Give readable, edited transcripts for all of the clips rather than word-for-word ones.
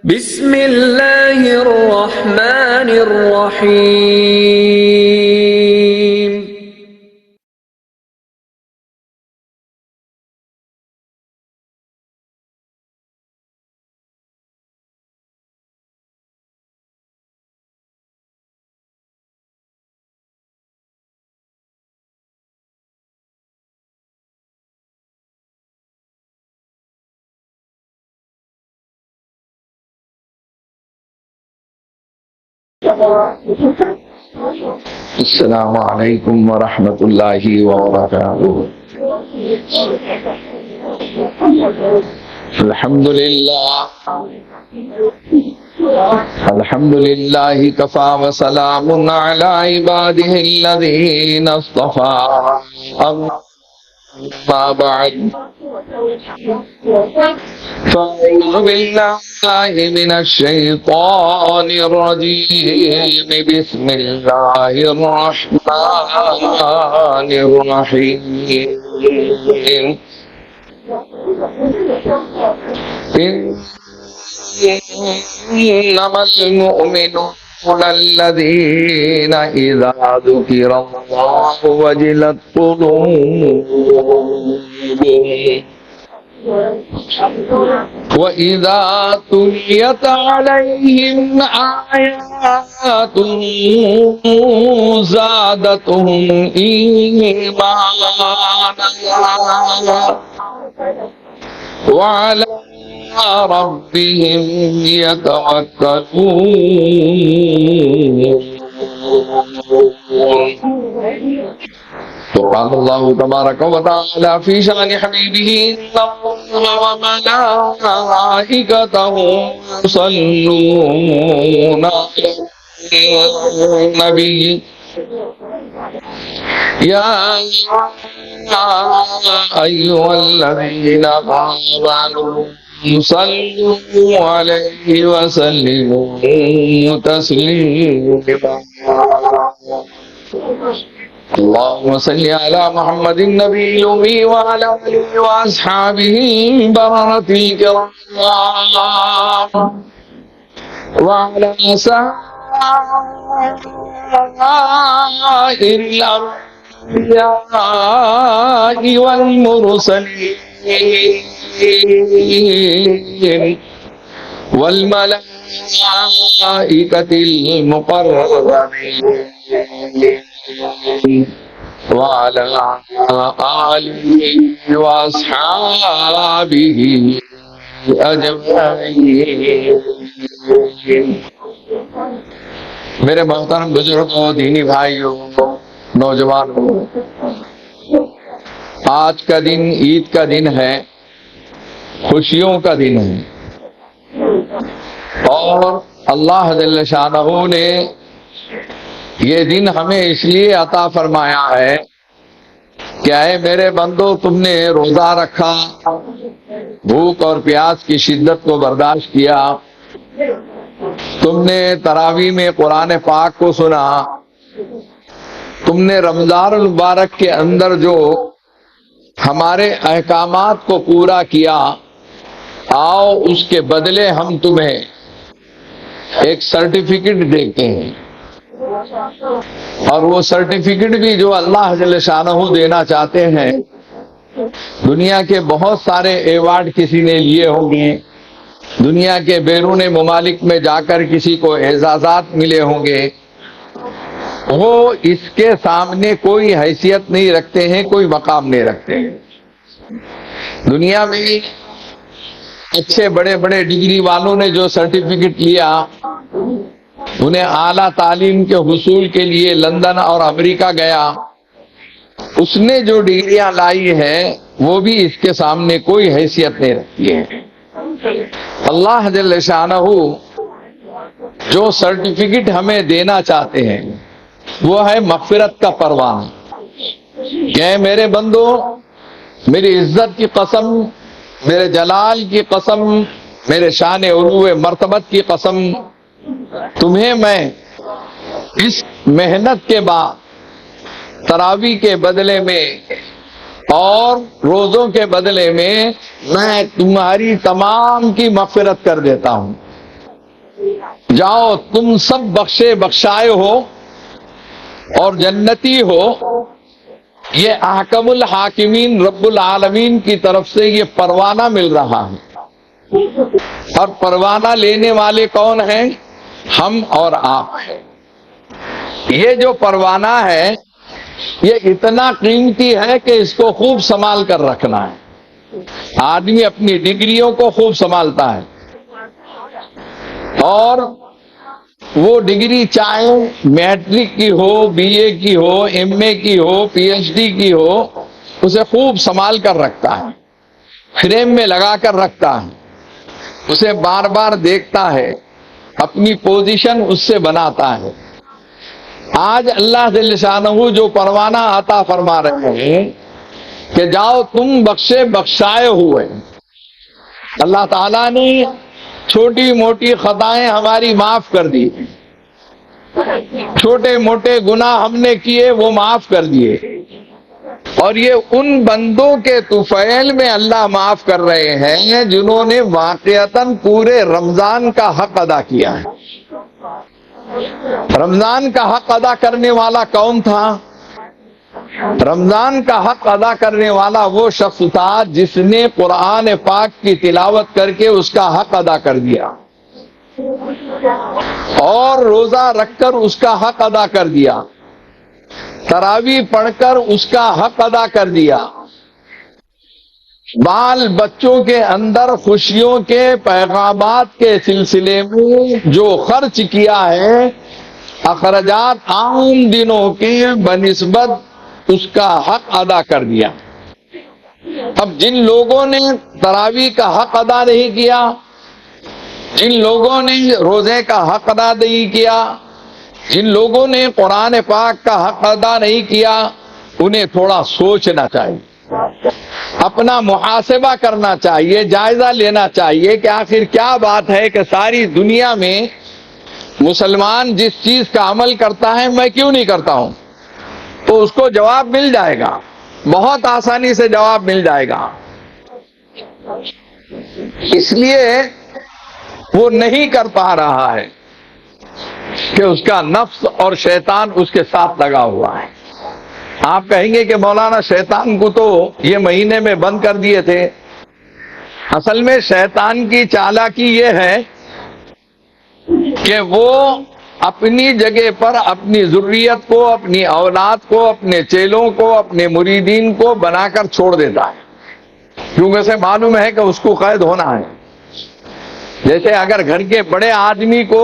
بسم اللہ الرحمن الرحیم۔ السلام علیکم ورحمۃ اللہ وبرکاتہ۔ الحمد للہ کفا وسلام علی عبادہ الذین اصطفى، اما بعد فاعوذ باللہ من الشیطان الرجیم، بسم اللہ الرحمن الرحیم۔ انما المؤمنون الذین اذا ذکر اللہ وجلت قلوبهم وَإِذَا تُلِيَتْ عَلَيْهِمْ آيَاتُهُ زَادَتْهُمْ إِيمَانًا وَعَلَى رَبِّهِمْ يَتَوَكَّلُونَ۔ وقال اللہ تبارک و تعالی فی شان حبیبہ ان اللہ وملائکتہ یصلون علی النبی یا ایھا الذین آمنوا صلوا علیہ وسلموا تسلیما۔ اللهم صل على محمد النبي الأمي وعلى آله وأصحابه بررة الكرام وعلى سائر الأنبياء والمرسلين والملائكة المقربين وعلى آلہ وأصحابہ اجمعین۔ میرے محترم بزرگوں، دینی بھائیوں، نوجوانوں، آج کا دن عید کا دن ہے، خوشیوں کا دن ہے، اور اللہ جل شانہ نے یہ دن ہمیں اس لیے عطا فرمایا ہے کہ اے میرے بندو، تم نے روزہ رکھا، بھوک اور پیاس کی شدت کو برداشت کیا، تم نے تراویح میں قرآن پاک کو سنا، تم نے رمضان المبارک کے اندر جو ہمارے احکامات کو پورا کیا، آؤ اس کے بدلے ہم تمہیں ایک سرٹیفکیٹ دیتے ہیں، اور وہ سرٹیفکیٹ بھی جو اللہ جل شانہ دینا چاہتے ہیں۔ دنیا کے بہت سارے ایوارڈ کسی نے لیے ہوں گے، دنیا کے بیرون ممالک میں جا کر کسی کو اعزازات ملے ہوں گے، وہ اس کے سامنے کوئی حیثیت نہیں رکھتے ہیں، کوئی مقام نہیں رکھتے ہیں۔ دنیا میں اچھے بڑے بڑے ڈگری والوں نے جو سرٹیفکیٹ لیا، انہیں اعلیٰ تعلیم کے حصول کے لیے لندن اور امریکہ گیا، اس نے جو ڈگریاں لائی ہیں وہ بھی اس کے سامنے کوئی حیثیت نہیں رکھتی ہے۔ اللہ جل شانہ جو سرٹیفکیٹ ہمیں دینا چاہتے ہیں وہ ہے مغفرت کا پروانہ، کہ میرے بندو، میری عزت کی قسم، میرے جلال کی قسم، میرے شان علو مرتبت کی قسم، تمہیں میں اس محنت کے بعد تراویح کے بدلے میں اور روزوں کے بدلے میں تمہاری تمام کی مغفرت کر دیتا ہوں۔ جاؤ تم سب بخشے بخشائے ہو اور جنتی ہو، یہ احکم الحاکمین رب العالمین کی طرف سے یہ پروانہ مل رہا ہے، اور پروانہ لینے والے کون ہیں؟ ہم اور آپ ہیں۔ یہ جو پروانہ ہے یہ اتنا قیمتی ہے کہ اس کو خوب سنبھال کر رکھنا ہے۔ آدمی اپنی ڈگریوں کو خوب سنبھالتا ہے، اور وہ ڈگری چاہے میٹرک کی ہو، بی اے کی ہو، ایم اے کی ہو، پی ایچ ڈی کی ہو، اسے خوب سنبھال کر رکھتا ہے، فریم میں لگا کر رکھتا ہے، اسے بار بار دیکھتا ہے، اپنی پوزیشن اس سے بناتا ہے۔ آج اللہ جل شانہ جو پروانہ عطا فرما رہے ہیں کہ جاؤ تم بخشے بخشائے ہوئے۔ اللہ تعالیٰ نے چھوٹی موٹی خطائیں ہماری معاف کر دی، چھوٹے موٹے گناہ ہم نے کیے وہ معاف کر دیے، اور یہ ان بندوں کے طفیل میں اللہ معاف کر رہے ہیں جنہوں نے واقعتاً پورے رمضان کا حق ادا کیا ہے۔ رمضان کا حق ادا کرنے والا کون تھا؟ رمضان کا حق ادا کرنے والا وہ شخص تھا جس نے قرآن پاک کی تلاوت کر کے اس کا حق ادا کر دیا، اور روزہ رکھ کر اس کا حق ادا کر دیا، تراویح پڑھ کر اس کا حق ادا کر دیا، بال بچوں کے اندر خوشیوں کے پیغامات کے سلسلے میں جو خرچ کیا ہے، اخراجات عام دنوں کے بنسبت اس کا حق ادا کر دیا۔ اب جن لوگوں نے تراویح کا حق ادا نہیں کیا، جن لوگوں نے روزے کا حق ادا نہیں کیا، جن لوگوں نے قرآن پاک کا حق ادا نہیں کیا، انہیں تھوڑا سوچنا چاہیے، اپنا محاسبہ کرنا چاہیے، جائزہ لینا چاہیے کہ آخر کیا بات ہے کہ ساری دنیا میں مسلمان جس چیز کا عمل کرتا ہے میں کیوں نہیں کرتا ہوں؟ تو اس کو جواب مل جائے گا، بہت آسانی سے جواب مل جائے گا۔ اس لیے وہ نہیں کر پا رہا ہے کہ اس کا نفس اور شیطان اس کے ساتھ لگا ہوا ہے۔ آپ کہیں گے کہ مولانا شیطان کو تو یہ مہینے میں بند کر دیے تھے۔ اصل میں شیطان کی چالاکی یہ ہے کہ وہ اپنی جگہ پر اپنی ذریت کو، اپنی اولاد کو، اپنے چیلوں کو، اپنے مریدین کو بنا کر چھوڑ دیتا ہے، کیونکہ اسے معلوم ہے کہ اس کو قید ہونا ہے۔ جیسے اگر گھر کے بڑے آدمی کو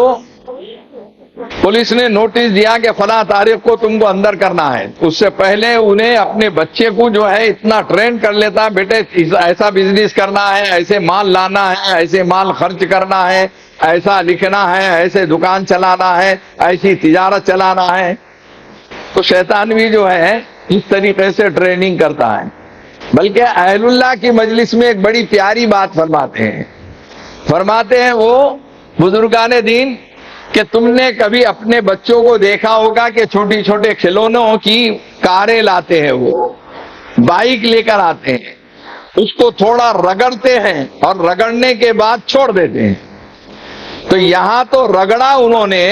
پولیس نے نوٹس دیا کہ فلاں تاریخ کو تم کو اندر کرنا ہے، اس سے پہلے انہیں اپنے بچے کو جو ہے اتنا ٹرین کر لیتا، بیٹے ایسا بزنس کرنا ہے، ایسے مال لانا ہے، ایسے مال خرچ کرنا ہے، ایسا لکھنا ہے، ایسے دکان چلانا ہے، ایسی تجارت چلانا ہے۔ تو شیطان بھی جو ہے اس طریقے سے ٹریننگ کرتا ہے۔ بلکہ اہل اللہ کی مجلس میں ایک بڑی پیاری بات فرماتے ہیں وہ بزرگان دین کہ تم نے کبھی اپنے بچوں کو دیکھا ہوگا کہ چھوٹی چھوٹے کھلونوں کی کاریں لاتے ہیں، وہ بائک لے کر آتے ہیں، اس کو تھوڑا رگڑتے ہیں اور رگڑنے کے بعد چھوڑ دیتے ہیں۔ تو یہاں تو رگڑا انہوں نے،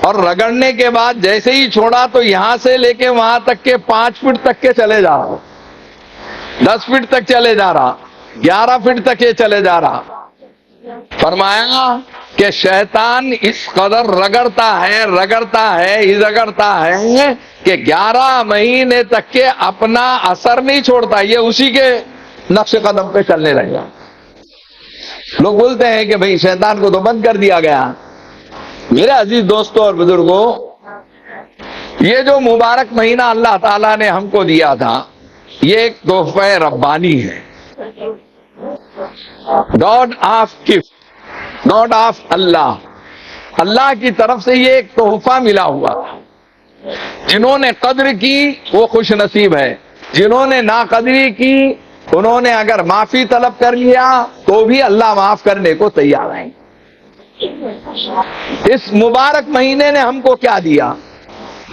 اور رگڑنے کے بعد جیسے ہی چھوڑا تو یہاں سے لے کے وہاں تک کے 5 فٹ تک کے چلے جا رہا، 10 فٹ تک چلے جا رہا، 11 فٹ تک یہ چلے جا رہا۔ فرمایا کہ شیطان اس قدر رگڑتا ہے کہ 11 مہینے تک کے اپنا اثر نہیں چھوڑتا، یہ اسی کے نقش قدم پہ چلنے لگے گا۔ لوگ بولتے ہیں کہ بھئی شیطان کو تو بند کر دیا گیا۔ میرے عزیز دوستوں اور بزرگوں، یہ جو مبارک مہینہ اللہ تعالیٰ نے ہم کو دیا تھا، یہ ایک تحفہ ربانی ہے، God of gift, God of Allah, Allah کی طرف سے یہ ایک تحفہ ملا ہوا تھا۔ جنہوں نے قدر کی وہ خوش نصیب ہے، جنہوں نے ناقدری کی انہوں نے اگر معافی طلب کر لیا تو بھی اللہ معاف کرنے کو تیار ہیں۔ اس مبارک مہینے نے ہم کو کیا دیا؟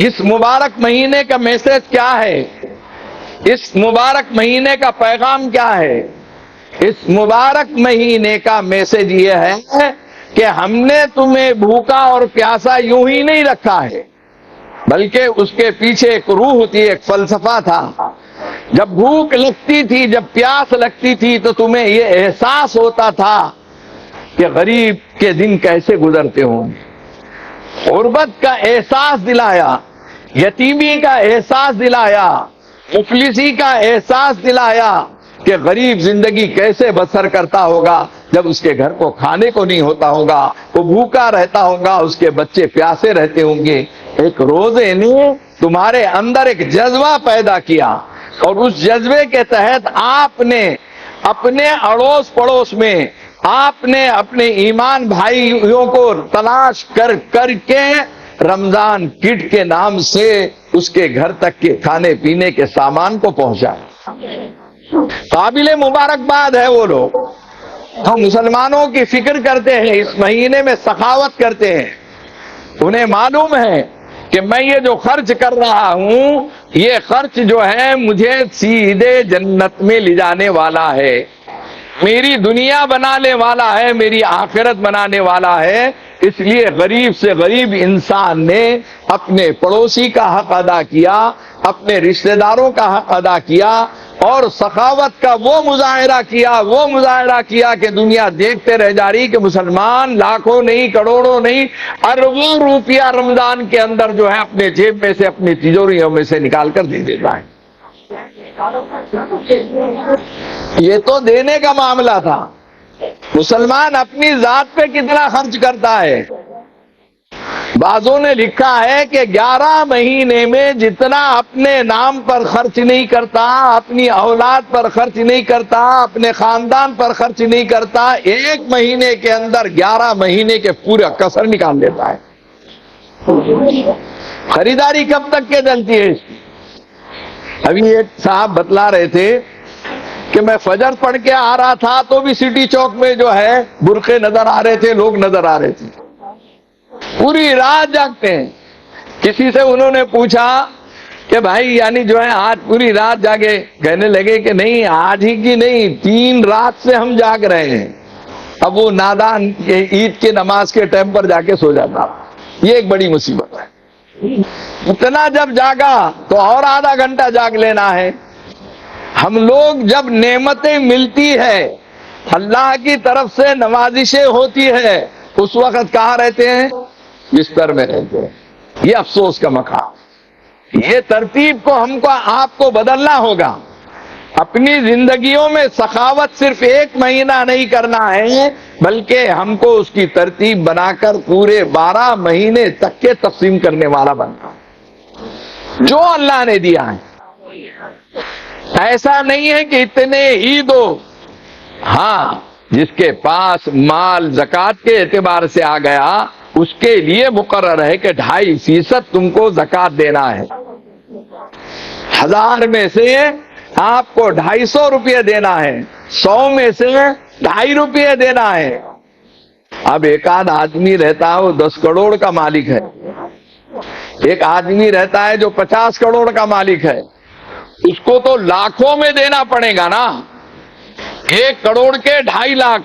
اس مبارک مہینے کا میسج کیا ہے؟ اس مبارک مہینے کا پیغام کیا ہے؟ اس مبارک مہینے کا میسج یہ ہے کہ ہم نے تمہیں بھوکا اور پیاسا یوں ہی نہیں رکھا ہے، بلکہ اس کے پیچھے ایک روح ہوتی ہے، ایک فلسفہ تھا۔ جب بھوک لگتی تھی، جب پیاس لگتی تھی، تو تمہیں یہ احساس ہوتا تھا کہ غریب کے دن کیسے گزرتے ہوں گے۔ غربت کا احساس دلایا، یتیمی کا احساس دلایا، مفلسی کا احساس دلایا کہ غریب زندگی کیسے بسر کرتا ہوگا جب اس کے گھر کو کھانے کو نہیں ہوتا ہوگا، وہ بھوکا رہتا ہوگا، اس کے بچے پیاسے رہتے ہوں گے۔ ایک روزے نے تمہارے اندر ایک جذبہ پیدا کیا، اور اس جذبے کے تحت آپ نے اپنے اڑوس پڑوس میں، آپ نے اپنے ایمان بھائیوں کو تلاش کر کے رمضان کٹ کے نام سے اس کے گھر تک کے کھانے پینے کے سامان کو پہنچایا۔ قابل مبارکباد ہے وہ لوگ، ہم مسلمانوں کی فکر کرتے ہیں، اس مہینے میں سخاوت کرتے ہیں، انہیں معلوم ہے کہ میں یہ جو خرچ کر رہا ہوں، یہ خرچ جو ہے مجھے سیدھے جنت میں لے جانے والا ہے، میری دنیا بنانے والا ہے، میری آخرت بنانے والا ہے۔ اس لیے غریب سے غریب انسان نے اپنے پڑوسی کا حق ادا کیا، اپنے رشتہ داروں کا حق ادا کیا، اور سخاوت کا وہ مظاہرہ کیا کہ دنیا دیکھتے رہ جا رہی کہ مسلمان لاکھوں نہیں، کروڑوں نہیں، اربوں روپیہ رمضان کے اندر جو ہے اپنے جیب میں سے، اپنی تجوریوں میں سے نکال کر دے دیتا ہے۔ یہ تو دینے کا معاملہ تھا، مسلمان اپنی ذات پہ کتنا خرچ کرتا ہے۔ بعضوں نے لکھا ہے کہ 11 مہینے میں جتنا اپنے نام پر خرچ نہیں کرتا، اپنی اولاد پر خرچ نہیں کرتا، اپنے خاندان پر خرچ نہیں کرتا، 1 مہینے کے اندر 11 مہینے کے پورا کسر نکال لیتا ہے۔ خریداری کب تک کے چلتی ہے اس کی؟ ابھی ایک صاحب بتلا رہے تھے کہ میں فجر پڑھ کے آ رہا تھا تو بھی سٹی چوک میں جو ہے برقعے نظر آ رہے تھے، لوگ نظر آ رہے تھے، پوری رات جاگتے ہیں۔ کسی سے انہوں نے پوچھا کہ بھائی یعنی جو ہے آج پوری رات جاگے؟ کہنے لگے کہ نہیں، آج ہی کی نہیں، 3 رات سے ہم جاگ رہے ہیں۔ اب وہ نادان عید کی نماز کے ٹائم پر جا کے سو جاتا، یہ ایک بڑی مصیبت ہے۔ اتنا جب جاگا تو اور آدھا گھنٹہ جاگ لینا ہے۔ ہم لوگ جب نعمتیں ملتی ہے، اللہ کی طرف سے نوازشیں ہوتی ہے، اس وقت کہاں رہتے ہیں؟ بستر میں رہتے ہیں۔ یہ افسوس کا مقام۔ یہ ترتیب کو ہم کو آپ کو بدلنا ہوگا۔ اپنی زندگیوں میں سخاوت صرف 1 مہینہ نہیں کرنا ہے، بلکہ ہم کو اس کی ترتیب بنا کر پورے 12 مہینے تک کے تقسیم کرنے والا بننا ہے جو اللہ نے دیا ہے۔ ایسا نہیں ہے کہ اتنے ہی دو، ہاں جس کے پاس مال زکوٰۃ کے اعتبار سے آ گیا اس کے لیے مقرر ہے کہ 2.5% تم کو زکوٰۃ دینا ہے۔ 1000 میں سے آپ کو 250 روپے دینا ہے، 100 میں سے 2.5 روپے دینا ہے۔ اب ایک آدھ آدمی رہتا ہے وہ 10 کروڑ کا مالک ہے، ایک آدمی رہتا ہے جو 50 کروڑ کا مالک ہے، اس کو تو لاکھوں میں دینا پڑے گا نا۔ 1 کروڑ کے 2.5 لاکھ،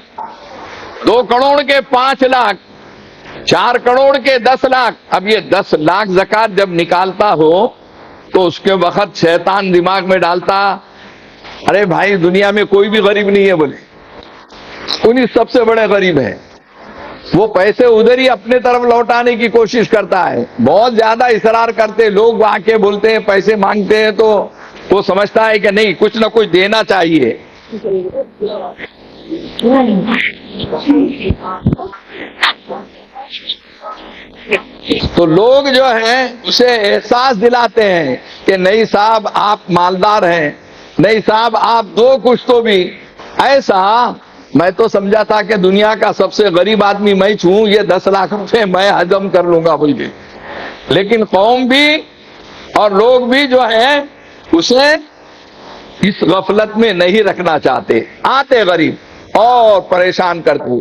2 کروڑ کے 5 لاکھ، 4 کروڑ کے 10 لاکھ۔ اب یہ 10 لاکھ زکوٰۃ جب نکالتا ہو تو اس کے وقت شیطان دماغ میں ڈالتا، ارے بھائی دنیا میں کوئی بھی غریب نہیں ہے، بولے انہی سب سے بڑے غریب ہیں۔ وہ پیسے ادھر ہی اپنے طرف لوٹانے کی کوشش کرتا ہے، بہت زیادہ اصرار کرتے، لوگ آ کے بولتے ہیں، پیسے مانگتے ہیں تو وہ سمجھتا ہے کہ نہیں کچھ نہ کچھ دینا چاہیے۔ تو لوگ جو ہیں اسے احساس دلاتے ہیں کہ نہیں صاحب آپ مالدار ہیں، نہیں صاحب آپ دو کچھ تو بھی۔ ایسا میں تو سمجھا تھا کہ دنیا کا سب سے غریب آدمی میں چھوں، یہ 10 لاکھ روپے میں ہضم کر لوں گا بول کے، لیکن قوم بھی اور لوگ بھی جو ہیں اسے اس غفلت میں نہیں رکھنا چاہتے، آتے غریب اور پریشان کرتے۔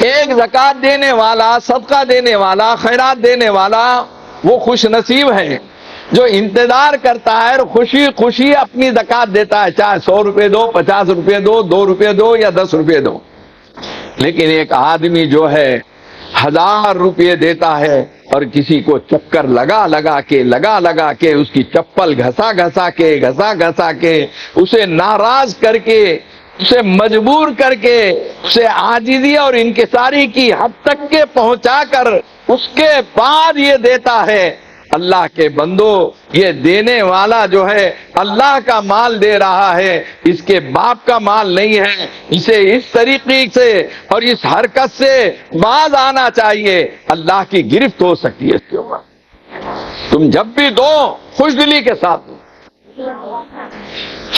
ایک زکوٰۃ دینے والا، صدقہ دینے والا، خیرات دینے والا وہ خوش نصیب ہے جو انتظار کرتا ہے اور خوشی خوشی اپنی زکوٰۃ دیتا ہے، چاہے 100 روپے دو، 50 روپے دو، 2 روپے دو یا 10 روپے دو۔ لیکن ایک آدمی جو ہے 1000 روپے دیتا ہے اور کسی کو چکر لگا لگا کے اس کی چپل گھسا گھسا کے اسے ناراض کر کے اسے مجبور کر کے اسے عاجزی اور انکساری کی حد تک کے پہنچا کر اس کے بعد یہ دیتا ہے. اللہ کے بندو، یہ دینے والا جو ہے اللہ کا مال دے رہا ہے، اس کے باپ کا مال نہیں ہے. اسے اس طریقے سے اور اس حرکت سے باز آنا چاہیے، اللہ کی گرفت ہو سکتی ہے اس کے اوپر. تم جب بھی دو خوش دلی کے ساتھ دو.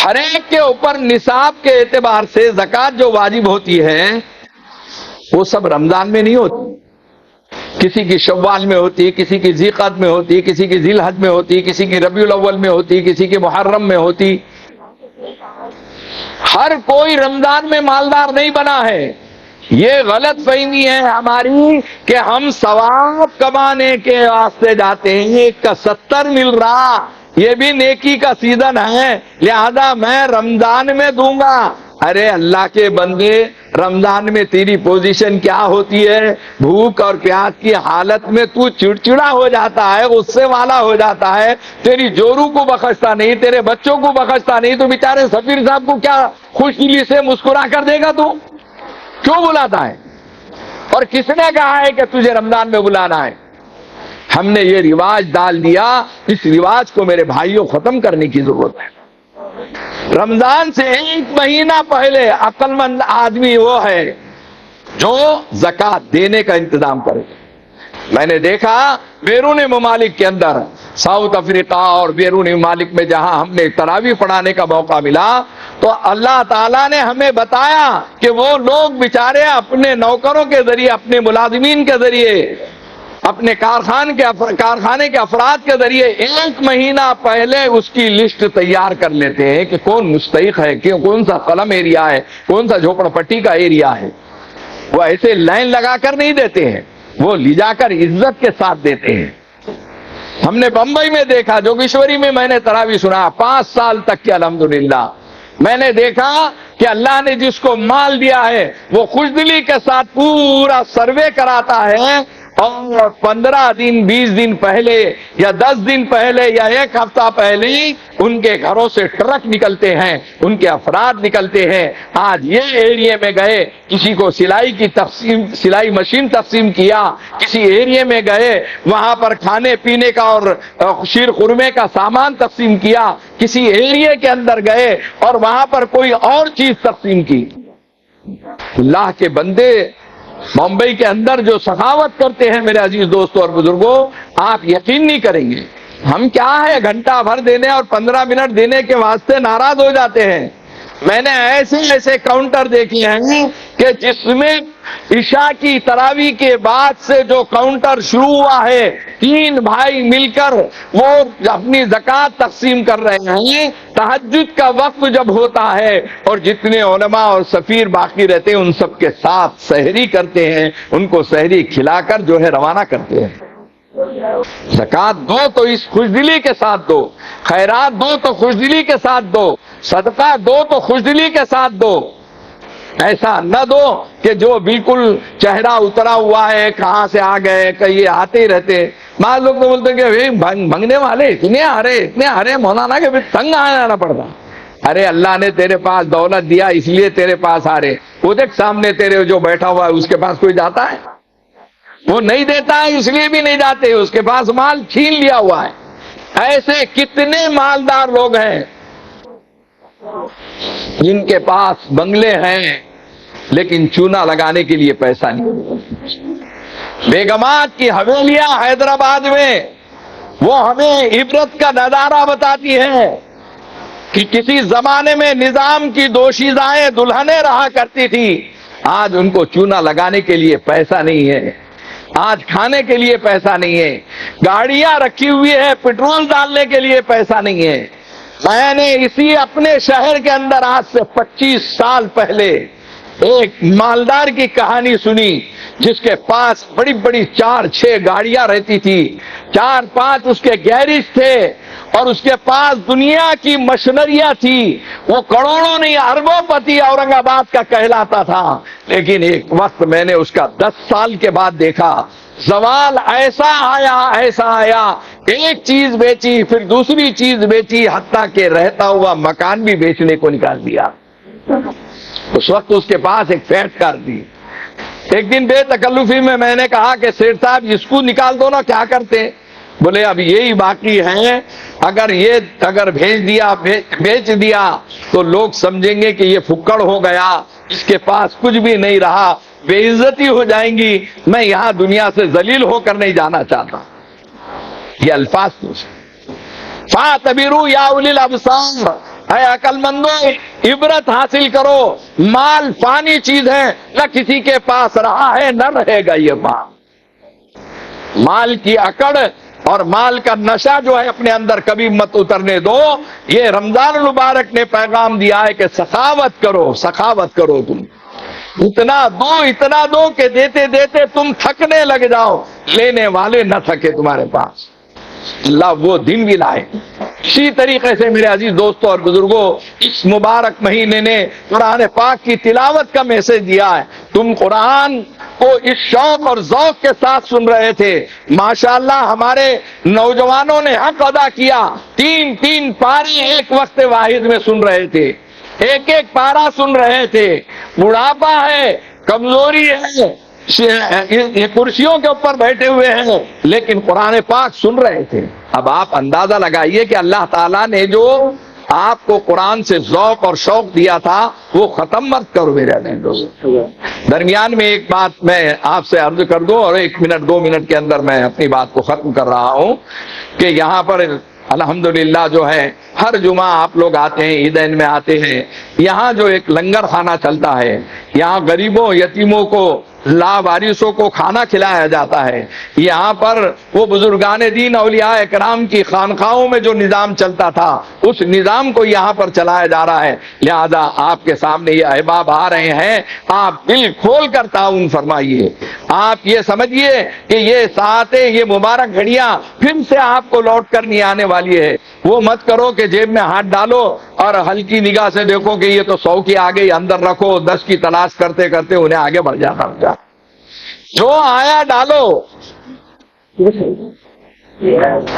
ہر ایک کے اوپر نصاب کے اعتبار سے زکوٰۃ جو واجب ہوتی ہے وہ سب رمضان میں نہیں ہوتی. کسی کی شوال میں ہوتی، کسی کی ذیقعد میں ہوتی، کسی کی ذی الحج میں ہوتی، کسی کی ربیع الاول میں ہوتی، کسی کی محرم میں ہوتی. ہر کوئی رمضان میں مالدار نہیں بنا ہے. یہ غلط فہمی ہے ہماری کہ ہم ثواب کمانے کے واسطے جاتے ہیں. 1 کا 70 مل رہا، یہ بھی نیکی کا سیزن ہے لہذا میں رمضان میں دوں گا. ارے اللہ کے بندے، رمضان میں تیری پوزیشن کیا ہوتی ہے؟ بھوک اور پیاس کی حالت میں تو چڑچڑا ہو جاتا ہے، غصے والا ہو جاتا ہے، تیری جورو کو بخشتا نہیں، تیرے بچوں کو بخشتا نہیں، تو بیچارے سفیر صاحب کو کیا خوش دلی سے مسکرا کر دے گا؟ تو کیوں بلاتا ہے؟ اور کس نے کہا ہے کہ تجھے رمضان میں بلانا ہے؟ ہم نے یہ رواج ڈال دیا. اس رواج کو میرے بھائیوں ختم کرنے کی ضرورت ہے. رمضان سے 1 مہینہ پہلے عقل مند آدمی وہ ہے جو زکوٰۃ دینے کا انتظام کرے. میں نے دیکھا بیرون ممالک کے اندر، ساؤتھ افریقہ اور بیرون ممالک میں جہاں ہم نے تراویح پڑھانے کا موقع ملا تو اللہ تعالیٰ نے ہمیں بتایا کہ وہ لوگ بیچارے اپنے نوکروں کے ذریعے، اپنے ملازمین کے ذریعے، اپنے کارخانے کے افراد کے ذریعے 1 مہینہ پہلے اس کی لسٹ تیار کر لیتے ہیں کہ کون مستحق ہے، کہ کون سا قلم ایریا ہے، کون سا جھوپڑ پٹی کا ایریا ہے. وہ ایسے لائن لگا کر نہیں دیتے ہیں، وہ لے جا کر عزت کے ساتھ دیتے ہیں. ہم نے بمبئی میں دیکھا، جوگیشوری میں میں نے تراویح سنا 5 سال تک کے الحمدللہ. میں نے دیکھا کہ اللہ نے جس کو مال دیا ہے وہ خوش دلی کے ساتھ پورا سروے کراتا ہے اور 15 دن 20 دن پہلے یا 10 دن پہلے یا 1 ہفتہ پہلے ان کے گھروں سے ٹرک نکلتے ہیں، ان کے افراد نکلتے ہیں. آج یہ ایریے میں گئے، کسی کو سلائی مشین تقسیم کیا، کسی ایریے میں گئے وہاں پر کھانے پینے کا اور شیر خرمے کا سامان تقسیم کیا، کسی ایریے کے اندر گئے اور وہاں پر کوئی اور چیز تقسیم کی. اللہ کے بندے، بمبئی کے اندر جو سخاوت کرتے ہیں میرے عزیز دوستوں اور بزرگوں، آپ یقین نہیں کریں گے. ہم کیا ہے گھنٹہ بھر دینے اور 15 منٹ دینے کے واسطے ناراض ہو جاتے ہیں. میں نے ایسے کاؤنٹر دیکھے ہیں کہ جس میں عشاء کی تراویح کے بعد سے جو کاؤنٹر شروع ہوا ہے 3 بھائی مل کر وہ اپنی زکوٰۃ تقسیم کر رہے ہیں. تہجد کا وقت جب ہوتا ہے اور جتنے علماء اور سفیر باقی رہتے ہیں ان سب کے ساتھ سحری کرتے ہیں، ان کو سحری کھلا کر جو ہے روانہ کرتے ہیں. زکوٰۃ دو تو اس خوش دلی کے ساتھ دو، خیرات دو تو خوش دلی کے ساتھ دو، صدقہ دو تو خوش دلی کے ساتھ دو. ایسا نہ دو کہ جو بالکل چہرہ اترا ہوا ہے، کہاں سے آ گئے، کہیں آتے ہی رہتے. بعض لوگ تو بولتے کہ بھنگنے والے اتنے آ رہے مولانا کہ تنگ آنا پڑتا. ارے اللہ نے تیرے پاس دولت دیا اس لیے تیرے پاس آ رہے. وہ دیکھ سامنے تیرے جو بیٹھا ہوا ہے اس کے پاس کوئی جاتا ہے؟ وہ نہیں دیتا ہے اس لیے بھی نہیں جاتے، اس کے پاس مال چھین لیا ہوا ہے. ایسے کتنے مالدار لوگ ہیں جن کے پاس بنگلے ہیں لیکن چونا لگانے کے لیے پیسہ نہیں. بیگمات کی حویلیاں حیدرآباد میں وہ ہمیں عبرت کا نظارہ بتاتی ہیں کہ کسی زمانے میں نظام کی دوشیزائیں دلہنیں رہا کرتی تھی، آج ان کو چونا لگانے کے لیے پیسہ نہیں ہے، آج کھانے کے لیے پیسہ نہیں ہے، گاڑیاں رکھی ہوئی ہے پیٹرول ڈالنے کے لیے پیسہ نہیں ہے. میں نے اسی اپنے شہر کے اندر آج سے 25 سال پہلے ایک مالدار کی کہانی سنی جس کے پاس بڑی بڑی 4-6 گاڑیاں رہتی تھی، 4-5 اس کے گیریج تھے، اور اس کے پاس دنیا کی مشینریاں تھی، وہ کروڑوں نہیں اربوں پتی اورنگ آباد کا کہلاتا تھا. لیکن ایک وقت میں نے اس کا 10 سال کے بعد دیکھا، زوال ایسا آیا، ایک چیز بیچی پھر دوسری چیز بیچی، حتیٰ کہ رہتا ہوا مکان بھی بیچنے کو نکال دیا. اس وقت اس کے پاس ایک فیٹ کار تھی. ایک دن بے تکلفی میں نے کہا کہ سیٹھ صاحب اس کو نکال دو نا، کیا کرتے؟ بولے اب یہی باقی ہے، اگر بیچ دیا تو لوگ سمجھیں گے کہ یہ پھکڑ ہو گیا، اس کے پاس کچھ بھی نہیں رہا، بے عزتی ہو جائیں گی، میں یہاں دنیا سے ذلیل ہو کر نہیں جانا چاہتا. یہ الفاظ تو فَاعْتَبِرُوا يَا أُولِي الْأَبْصَارِ، اے عقل مندو عبرت حاصل کرو. مال فانی چیز ہے، نہ کسی کے پاس رہا ہے نہ رہے گا. یہ مال کی اکڑ اور مال کا نشہ جو ہے اپنے اندر کبھی مت اترنے دو. یہ رمضان المبارک نے پیغام دیا ہے کہ سخاوت کرو. تم اتنا دو کہ دیتے دیتے تم تھکنے لگ جاؤ، لینے والے نہ تھکے تمہارے پاس. اللہ وہ دن بھی لائے. اسی طریقے سے میرے عزیز دوستوں اور بزرگوں، اس مبارک مہینے نے قرآن پاک کی تلاوت کا میسج دیا ہے. تم قرآن کو اس شوق اور ذوق کے ساتھ سن رہے تھے. ماشاءاللہ ہمارے نوجوانوں نے حق ادا کیا، 3 پارے ایک وقت واحد میں سن رہے تھے، ایک پارا سن رہے تھے. بڑھاپا ہے، کمزوری ہے، یہ کرسیوں کے اوپر بیٹھے ہوئے ہیں، لیکن قرآن پاک سن رہے تھے. اب آپ اندازہ لگائیے کہ اللہ تعالیٰ نے جو آپ کو قرآن سے ذوق اور شوق دیا تھا وہ ختم مت کرو میرے دوست. درمیان میں ایک بات میں آپ سے عرض کر دوں، اور 1-2 منٹ کے اندر میں اپنی بات کو ختم کر رہا ہوں، کہ یہاں پر الحمدللہ جو ہے ہر جمعہ آپ لوگ آتے ہیں، عیدین میں آتے ہیں. یہاں جو ایک لنگر خانہ چلتا ہے، یہاں غریبوں یتیموں کو لاوارثوں کو کھانا کھلایا جاتا ہے. یہاں پر وہ بزرگان دین اولیاء اکرام کی خانقاہوں میں جو نظام چلتا تھا اس نظام کو یہاں پر چلایا جا رہا ہے. لہذا آپ کے سامنے یہ احباب آ رہے ہیں، آپ دل کھول کر تعاون فرمائیے. آپ یہ سمجھیے کہ یہ ساعتیں، یہ مبارک گھڑیاں پھر سے آپ کو لوٹ کر نہیں آنے والی ہے. وہ مت کرو کہ جیب میں ہاتھ ڈالو اور ہلکی نگاہ سے دیکھو کہ یہ تو 100 کی آ گئی، اندر رکھو، 10 کی تلاش کرتے کرتے انہیں آگے بڑھ جاتا. جو آیا ڈالو.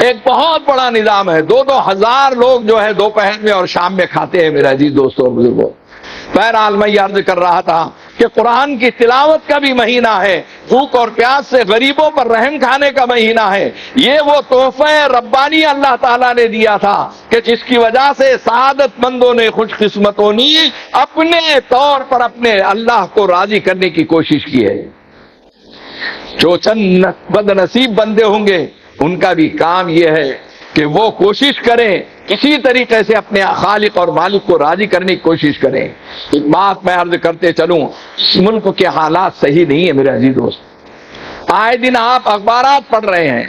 ایک بہت بڑا نظام ہے، 2 ہزار لوگ جو ہے دوپہر میں اور شام میں کھاتے ہیں میرے عزیز دوستوں اور بزرگوں. بہرحال میں یہ عرض کر رہا تھا کہ قرآن کی تلاوت کا بھی مہینہ ہے، بھوک اور پیاس سے غریبوں پر رحم کھانے کا مہینہ ہے. یہ وہ تحفہ ربانی اللہ تعالیٰ نے دیا تھا کہ جس کی وجہ سے سعادت مندوں نے، خوش قسمتوں نے اپنے طور پر اپنے اللہ کو راضی کرنے کی کوشش کی ہے. جو چند بد نصیب بندے ہوں گے ان کا بھی کام یہ ہے کہ وہ کوشش کریں، کسی طریقے سے اپنے خالق اور مالک کو راضی کرنے کی کوشش کریں. ایک بات میں عرض کرتے چلوں، اس ملک کے حالات صحیح نہیں ہے میرے عزیز دوست. آئے دن آپ اخبارات پڑھ رہے ہیں،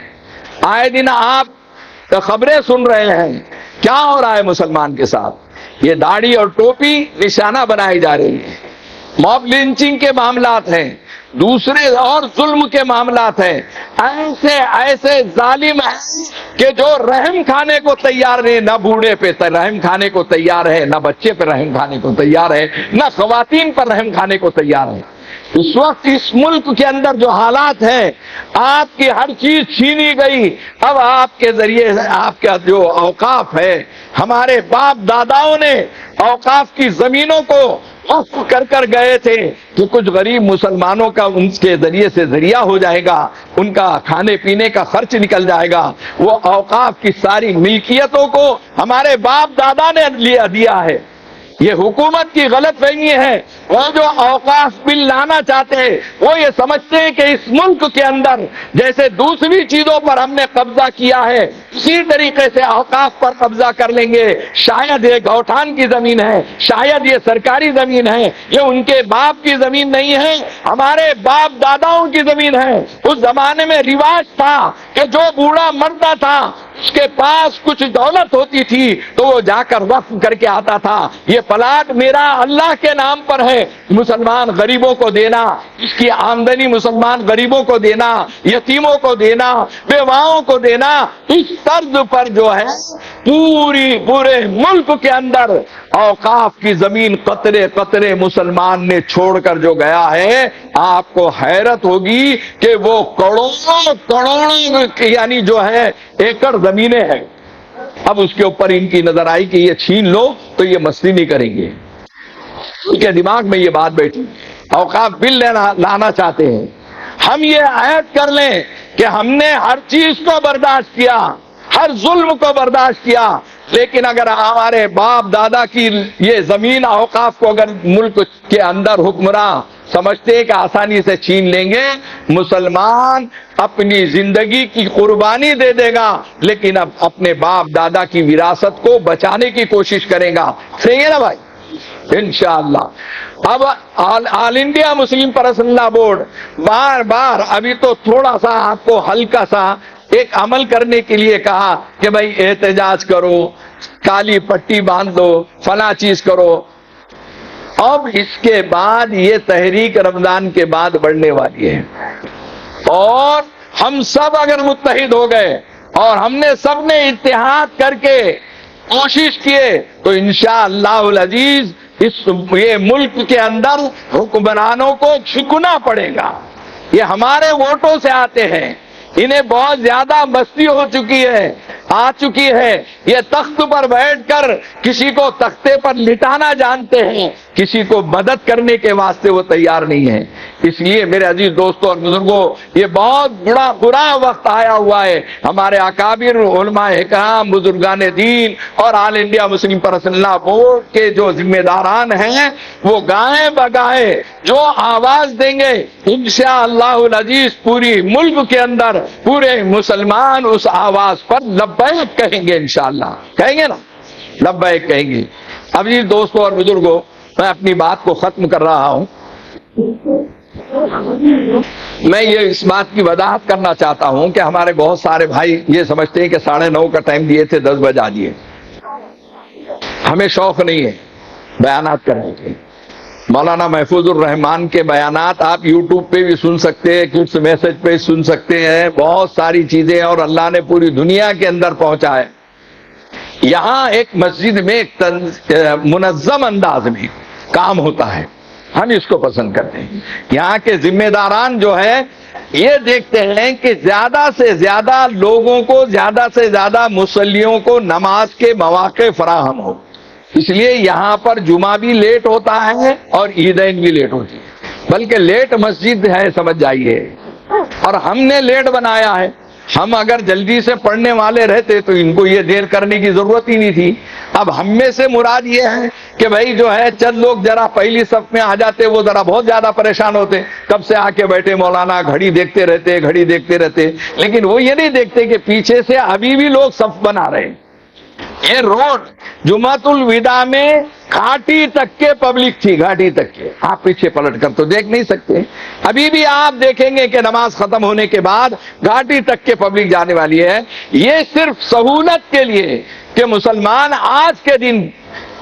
آئے دن آپ خبریں سن رہے ہیں. کیا ہو رہا ہے مسلمان کے ساتھ؟ یہ داڑھی اور ٹوپی نشانہ بنائی جا رہی ہے. موب لنچنگ کے معاملات ہیں، دوسرے اور ظلم کے معاملات ہیں. ایسے ظالم ہیں کہ جو رحم کھانے کو تیار نہیں، نہ بوڑھے پہ رحم کھانے کو تیار ہے، نہ بچے پہ رحم کھانے کو تیار ہے، نہ خواتین پر رحم کھانے کو تیار ہے. اس وقت اس ملک کے اندر جو حالات ہیں، آپ کی ہر چیز چھینی گئی. اب آپ کے ذریعے آپ کا جو اوقاف ہے، ہمارے باپ داداؤں نے اوقاف کی زمینوں کو وقف کر گئے تھے کہ کچھ غریب مسلمانوں کا ان کے ذریعے سے ذریعہ ہو جائے گا، ان کا کھانے پینے کا خرچ نکل جائے گا. وہ اوقاف کی ساری ملکیتوں کو ہمارے باپ دادا نے دیا ہے. یہ حکومت کی غلط فہمی ہے. وہ جو اوقاف بل لانا چاہتے ہیں وہ یہ سمجھتے ہیں کہ اس ملک کے اندر جیسے دوسری چیزوں پر ہم نے قبضہ کیا ہے اسی طریقے سے اوقاف پر قبضہ کر لیں گے. شاید یہ گوٹھان کی زمین ہے، شاید یہ سرکاری زمین ہے، یہ ان کے باپ کی زمین نہیں ہے، ہمارے باپ داداؤں کی زمین ہے. اس زمانے میں رواج تھا کہ جو بوڑھا مرتا تھا اس کے پاس کچھ دولت ہوتی تھی تو وہ جا کر وقف کر کے آتا تھا، یہ پلاٹ میرا اللہ کے نام پر ہے، مسلمان غریبوں کو دینا، اس کی آمدنی مسلمان غریبوں کو دینا، یتیموں کو دینا، بیواؤں کو دینا، اس طرز پر جو ہے پورے ملک کے اندر اوقاف کی زمین قطرے قطرے مسلمان نے چھوڑ کر جو گیا ہے، آپ کو حیرت ہوگی کہ وہ کروڑوں یعنی جو ہے ایکڑ زمینیں ہیں۔ اب اس کے اوپر ان کی نظر آئی کہ یہ چھین لو تو یہ مستی نہیں کریں گے، ان کے دماغ میں یہ بات بیٹھی، اوقاف بل لانا چاہتے ہیں، ہم یہ عہد کر لیں کہ ہم نے ہر چیز کو برداشت کیا، ہر ظلم کو برداشت کیا، لیکن اگر ہمارے باپ دادا کی یہ زمین اوقاف کو اگر ملک کے اندر حکمراں سمجھتے کہ آسانی سے چھین لیں گے، مسلمان اپنی زندگی کی قربانی دے دے گا لیکن اب اپنے باپ دادا کی وراثت کو بچانے کی کوشش کرے گا۔ صحیح ہے نا بھائی؟ انشاءاللہ۔ اب آل انڈیا مسلم پرسنل بورڈ بار بار ابھی تو تھوڑا سا آپ کو ہلکا سا ایک عمل کرنے کے لیے کہا کہ بھائی احتجاج کرو، کالی پٹی باندھ دو، فلاں چیز کرو۔ اب اس کے بعد یہ تحریک رمضان کے بعد بڑھنے والی ہے، اور ہم سب اگر متحد ہو گئے اور ہم نے سب نے اتحاد کر کے کوشش کیے تو انشاءاللہ العزیز یہ ملک کے اندر حکمرانوں کو جھکنا پڑے گا۔ یہ ہمارے ووٹوں سے آتے ہیں، انہیں بہت زیادہ مستی ہو چکی ہے، آ چکی ہے، یہ تخت پر بیٹھ کر کسی کو تختے پر لٹانا جانتے ہیں، کسی کو مدد کرنے کے واسطے وہ تیار نہیں ہے۔ اس لیے میرے عزیز دوستوں اور بزرگوں، یہ بہت برا وقت آیا ہوا ہے۔ ہمارے اکابر علماء اکرام، بزرگان دین اور آل انڈیا مسلم پرسنل بورڈ کے جو ذمہ داران ہیں وہ گائے بگائے جو آواز دیں گے انشاءاللہ العزیز پوری ملک کے اندر پورے مسلمان اس آواز پر لبیک کہیں گے، انشاءاللہ کہیں گے نا، لبیک کہیں گے۔ اب یہ دوستوں اور بزرگوں، میں اپنی بات کو ختم کر رہا ہوں۔ میں یہ اس بات کی وضاحت کرنا چاہتا ہوں کہ ہمارے بہت سارے بھائی یہ سمجھتے ہیں کہ 9:30 کا ٹائم دیے تھے 10 بجا دیے۔ ہمیں شوق نہیں ہے بیانات کرنے کے۔ مولانا محفوظ الرحمان کے بیانات آپ یوٹیوب پہ بھی سن سکتے ہیں، کچھ میسج پہ سن سکتے ہیں، بہت ساری چیزیں، اور اللہ نے پوری دنیا کے اندر پہنچا ہے۔ یہاں ایک مسجد میں ایک منظم انداز میں کام ہوتا ہے، ہم اس کو پسند کرتے ہیں۔ یہاں کے ذمہ داران جو ہے یہ دیکھتے ہیں کہ زیادہ سے زیادہ لوگوں کو، زیادہ سے زیادہ مصلیوں کو نماز کے مواقع فراہم ہو، اس لیے یہاں پر جمعہ بھی لیٹ ہوتا ہے اور عیدین بھی لیٹ ہوتی ہے، بلکہ لیٹ مسجد ہے سمجھ جائیے، اور ہم نے لیٹ بنایا ہے۔ ہم اگر جلدی سے پڑھنے والے رہتے تو ان کو یہ دیر کرنے کی ضرورت ہی نہیں تھی۔ اب ہم میں سے مراد یہ ہے کہ بھائی جو ہے چند لوگ ذرا پہلی صف میں آ جاتے، وہ ذرا بہت زیادہ پریشان ہوتے، کب سے آ کے بیٹھے مولانا، گھڑی دیکھتے رہتے، لیکن وہ یہ نہیں دیکھتے کہ پیچھے سے ابھی بھی لوگ صف بنا رہے ہیں۔ یہ روڈ جمعۃ الوداع میں گھاٹی تک کے پبلک تھی، گھاٹی تک کے، آپ پیچھے پلٹ کر تو دیکھ نہیں سکتے۔ ابھی بھی آپ دیکھیں گے کہ نماز ختم ہونے کے بعد گھاٹی تک کے پبلک جانے والی ہے۔ یہ صرف سہولت کے لیے کہ مسلمان آج کے دن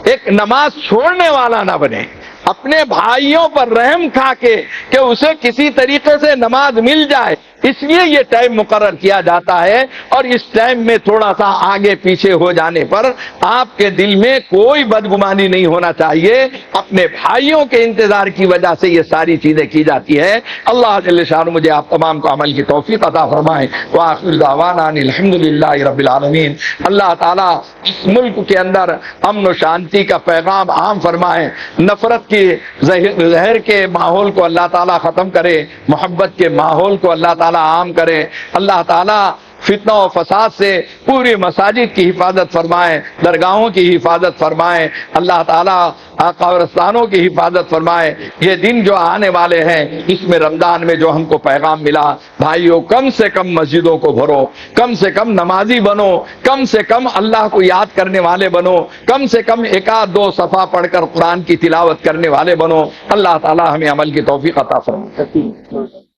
ایک نماز چھوڑنے والا نہ بنے، اپنے بھائیوں پر رحم کھا کے کہ اسے کسی طریقے سے نماز مل جائے، اس لیے یہ ٹائم مقرر کیا جاتا ہے۔ اور اس ٹائم میں تھوڑا سا آگے پیچھے ہو جانے پر آپ کے دل میں کوئی بدگمانی نہیں ہونا چاہیے، اپنے بھائیوں کے انتظار کی وجہ سے یہ ساری چیزیں کی جاتی ہے۔ اللہ جل شانہ مجھے آپ تمام کو عمل کی توفیق عطا فرمائے۔ وآخر دعوانا ان الحمدللہ رب العالمین۔ اللہ تعالیٰ اس ملک کے اندر امن و شانتی کا پیغام عام فرمائے، نفرت کی زہر کے ماحول کو اللہ تعالیٰ ختم کرے، محبت کے ماحول کو اللہ تعالیٰ عام کرے۔ اللہ تعالیٰ فتنہ و فساد سے پوری مساجد کی حفاظت فرمائے، درگاہوں کی حفاظت فرمائے، اللہ تعالیٰ قبرستانوں کی حفاظت فرمائے۔ یہ دن جو آنے والے ہیں اس میں رمضان میں جو ہم کو پیغام ملا، بھائیوں کم سے کم مسجدوں کو بھرو، کم سے کم نمازی بنو، کم سے کم اللہ کو یاد کرنے والے بنو، کم سے کم 1-2 صفحہ پڑھ کر قرآن کی تلاوت کرنے والے بنو۔ اللہ تعالیٰ ہمیں عمل کی توفیق عطا فرمائے۔